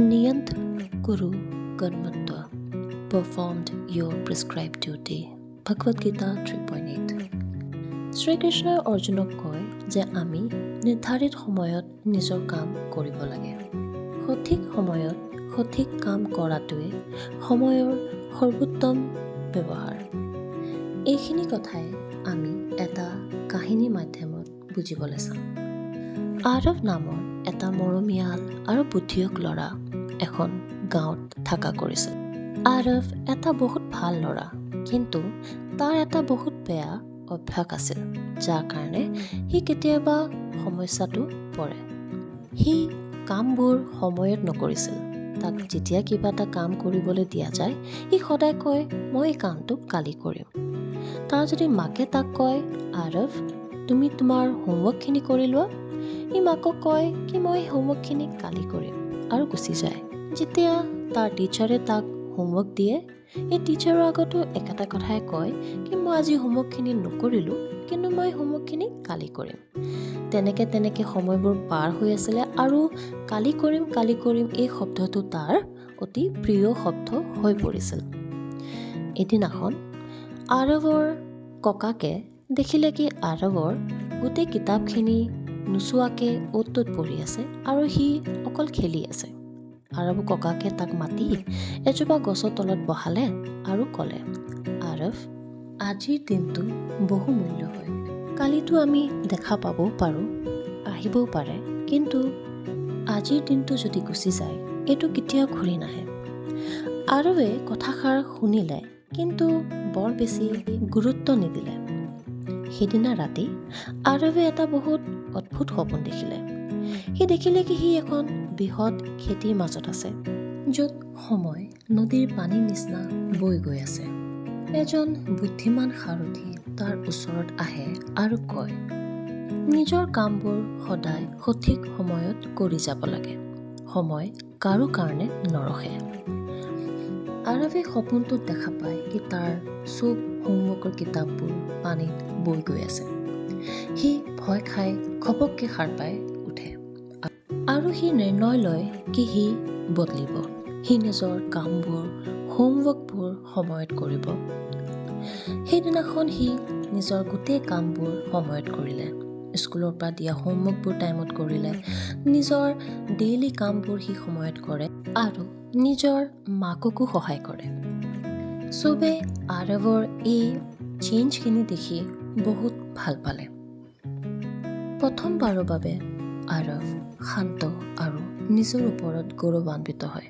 Niyant Kuru Karmatva. Performed your prescribed duty. Bhagavad Gita 3.8. শ্ৰীকৃষ্ণই অৰ্জুনক কয় যে আমি নিৰ্ধাৰিত সময়ত নিজৰ কাম কৰিব লাগে। সঠিক সময়ত সঠিক কাম কৰাটোৱে সময়ৰ সৰ্বোত্তম ব্যৱহাৰ। এইখিনি কথাই আমি এটা কাহিনীৰ মাধ্যমত বুজিবলৈ চাওঁ। আৰৱ নামৰ এটা মৰমীয়াল আৰু বুদ্ধিয়ক ল'ৰা এখন গাঁৱত থকা কৰিছিল। আৰৱ এটা বহুত ভাল ল'ৰা, কিন্তু তাৰ এটা বহুত বেয়া অভ্যাস আছিল, যাৰ কাৰণে সি কেতিয়াবা সমস্যাটো পৰে। সি কামবোৰ সময়ত নকৰিছিল। তাক যেতিয়া কিবা এটা কাম কৰিবলৈ দিয়া যায়, সি সদায় কয় মই এই কামটো কালি কৰিম। তাৰ যদি মাকে তাক কয় আৰৱ তুমি তোমাৰ হোমৱৰ্কখিনি কৰি লোৱা, সি মাকক কয় কি মই হোমৱৰ্কখিনি কালি কৰিম আৰু গুচি যায়। যেতিয়া তাৰ টিচাৰে তাক হোমৱৰ্ক দিয়ে, এই টিচাৰৰ আগতো একেটা কথাই কয় কি মই আজি হোমৱৰ্কখিনি নকৰিলোঁ, কিন্তু মই হোমৱৰ্কখিনি কালি কৰিম। তেনেকৈ সময়বোৰ পাৰ হৈ আছিলে আৰু কালি কৰিম এই শব্দটো তাৰ অতি প্ৰিয় শব্দ হৈ পৰিছিল। এদিনাখন আৰৱৰ ককাকে দেখিলে কি আৰৱৰ গোটেই কিতাপখিনি নোচোৱাকৈ অ'ত ত'ত পৰি আছে আৰু সি অকল খেলি আছে। আৰৱ ককাকে তাক মাতি এজোপা গছৰ তলত বহালে আৰু ক'লে, আৰৱ আজিৰ দিনটো বহু মূল্য হয়। কালিতো আমি দেখা পাবও পাৰোঁ, আহিবও পাৰে, কিন্তু আজিৰ দিনটো যদি গুচি যায় এইটো কেতিয়াও ঘূৰি নাহে। আৰৱে কথাষাৰ শুনিলে, কিন্তু বৰ বেছি গুৰুত্ব নিদিলে। সিদিনা ৰাতি আৰৱে এটা বহুত অদ্ভুত সপোন দেখিলে। সি দেখিলে কি সি এখন বৃহৎ খেতিৰ মাজত আছে, য'ত সময় নদীৰ পানীৰ নিচিনা বৈ গৈ আছে। এজন বুদ্ধিমান সাৰথি তাৰ ওচৰত আহে আৰু কয়, নিজৰ কামবোৰ সদায় সঠিক সময়ত কৰি যাব লাগে। সময় কাৰো কাৰণে নৰখে। আৰৱে সপোনটোত দেখা পায় কি তাৰ চব হোমৱৰ্কৰ কিতাপবোৰ পানীত বৈ গৈ আছে। সি ভয় খাই ঘপককৈ সাৰ পাই উঠে আৰু সি নিৰ্ণয় লয় কি সি বদলিব। সি নিজৰ কামবোৰ হোমৱৰ্কবোৰ সময়ত কৰিব। সেইদিনাখন সি নিজৰ গোটেই কামবোৰ সময়ত কৰিলে। স্কুলৰ পৰা দিয়া হোমৱৰ্কবোৰ টাইমত কৰিলে, নিজৰ ডেইলি কামবোৰ সি সময়ত কৰে আৰু নিজৰ মাককো সহায় কৰে। চবে আৰৱৰ এই চেঞ্জখিনি দেখি বহুত ভাল পালে। প্ৰথমবাৰৰ বাবে আৰৱ শান্ত আৰু নিজৰ ওপৰত গৌৰৱান্বিত হয়।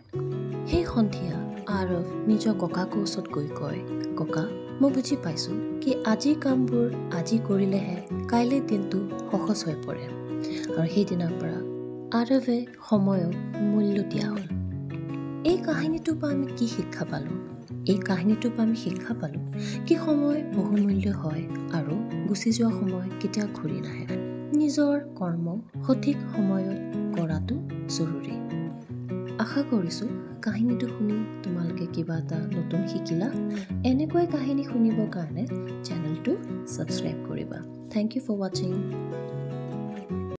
সেই সন্ধিয়া আৰৱ নিজৰ ককাকৰ ওচৰত গৈ কয়, ককা মই বুজি পাইছোঁ কি আজিৰ কামবোৰ আজি কৰিলেহে কাইলৈ দিনটো সহজ হৈ পৰে। আৰু সেইদিনাৰ পৰা আৰৱে সময়ক মূল্য দিয়া হ'ল। এই কাহিনীটোৰ পৰা আমি কি শিক্ষা পালোঁ? এই কাহিনীটোৰ পৰা আমি শিক্ষা পালোঁ কি সময় বহুমূল্য হয় আৰু গুচি যোৱা সময় কেতিয়াও ঘূৰি নাহে। নিজৰ কৰ্ম সঠিক সময়ত কৰাটো জৰুৰী। আশা কৰিছোঁ কাহিনীটো শুনি তোমালোকে কিবা এটা নতুন শিকিলা। এনেকৈ কাহিনী শুনিবৰ কাৰণে চেনেলটো ছাবস্ক্ৰাইব কৰিবা। থেংক ইউ ফৰ ৱাচিং।